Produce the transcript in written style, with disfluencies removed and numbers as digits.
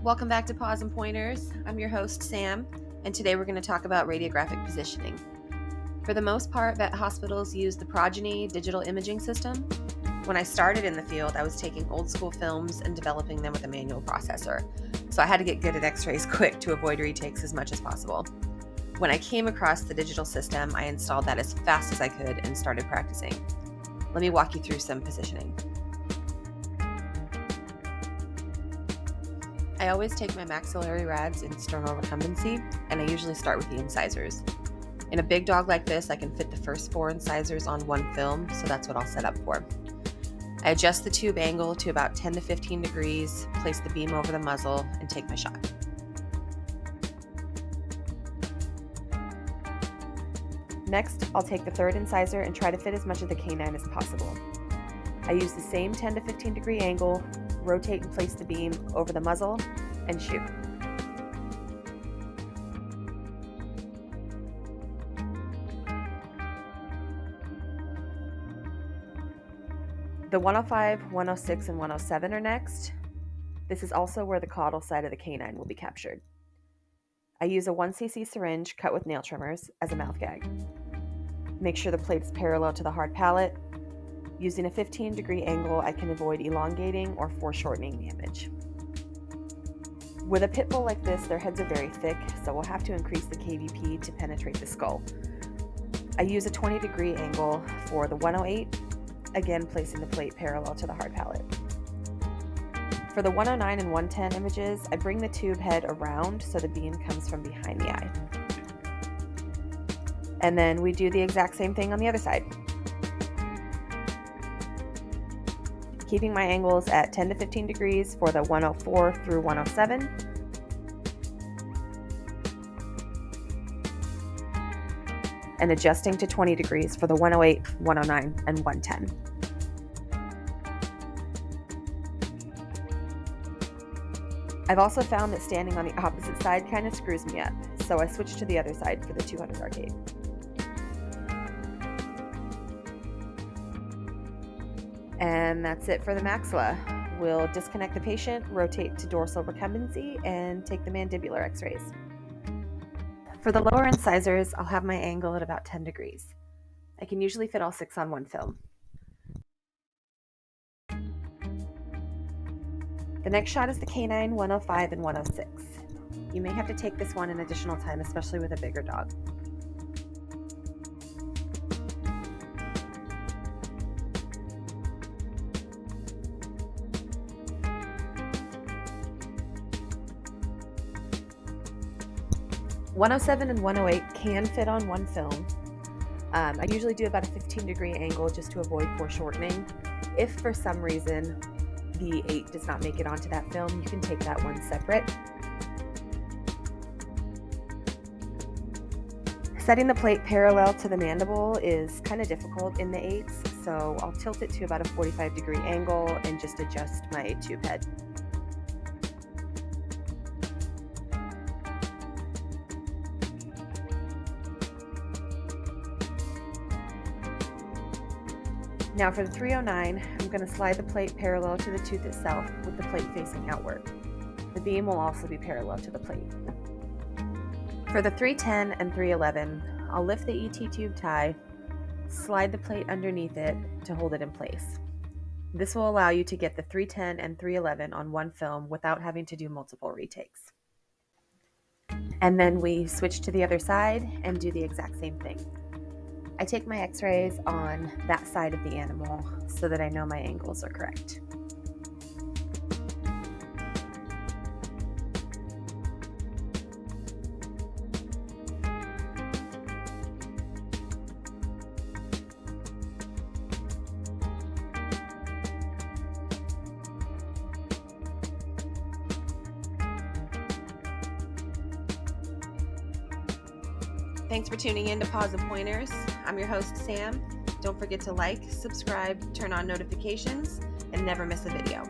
Welcome back to Paws and Pointers. I'm your host, Sam, and today we're going to talk about radiographic positioning. For the most part, vet hospitals use the Progeny digital imaging system. When I started in the field, I was taking old school films and developing them with a manual processor, so I had to get good at x-rays quick to avoid retakes as much as possible. When I came across the digital system, I installed that as fast as I could and started practicing. Let me walk you through some positioning. I always take my maxillary rads in sternal recumbency, and I usually start with the incisors. In a big dog like this, I can fit the first 4 incisors on one film, so that's what I'll set up for. I adjust the tube angle to about 10 to 15 degrees, place the beam over the muzzle, and take my shot. Next, I'll take the 3rd incisor and try to fit as much of the canine as possible. I use the same 10 to 15 degree angle, rotate and place the beam over the muzzle, and shoot. The 105, 106, and 107 are next. This is also where the caudal side of the canine will be captured. I use a 1cc syringe cut with nail trimmers as a mouth gag. Make sure the plate is parallel to the hard palate. Using a 15 degree angle, I can avoid elongating or foreshortening the image. With a pit bull like this, their heads are very thick, so we'll have to increase the kVp to penetrate the skull. I use a 20 degree angle for the 108, again placing the plate parallel to the hard palate. For the 109 and 110 images, I bring the tube head around so the beam comes from behind the eye. And then we do the exact same thing on the other side. Keeping my angles at 10 to 15 degrees for the 104 through 107. And adjusting to 20 degrees for the 108, 109, and 110. I've also found that standing on the opposite side kind of screws me up, so I switched to the other side for the 200 arcade. And that's it for the maxilla. We'll disconnect the patient, rotate to dorsal recumbency, and take the mandibular x-rays. For the lower incisors, I'll have my angle at about 10 degrees. I can usually fit all 6 on one film. The next shot is the canine 105 and 106. You may have to take this one an additional time, especially with a bigger dog. .107 and 108 can fit on one film. I usually do about a 15 degree angle just to avoid foreshortening. If for some reason the 8 does not make it onto that film, you can take that one separate. Setting the plate parallel to the mandible is kind of difficult in the 8s, so I'll tilt it to about a 45 degree angle and just adjust my tube head. Now for the 309, I'm going to slide the plate parallel to the tooth itself with the plate facing outward. The beam will also be parallel to the plate. For the 310 and 311, I'll lift the ET tube tie, slide the plate underneath it to hold it in place. This will allow you to get the 310 and 311 on one film without having to do multiple retakes. And then we switch to the other side and do the exact same thing. I take my x-rays on that side of the animal so that I know my angles are correct. Thanks for tuning in to Paws and Pointers. I'm your host, Sam. Don't forget to like, subscribe, turn on notifications, and never miss a video.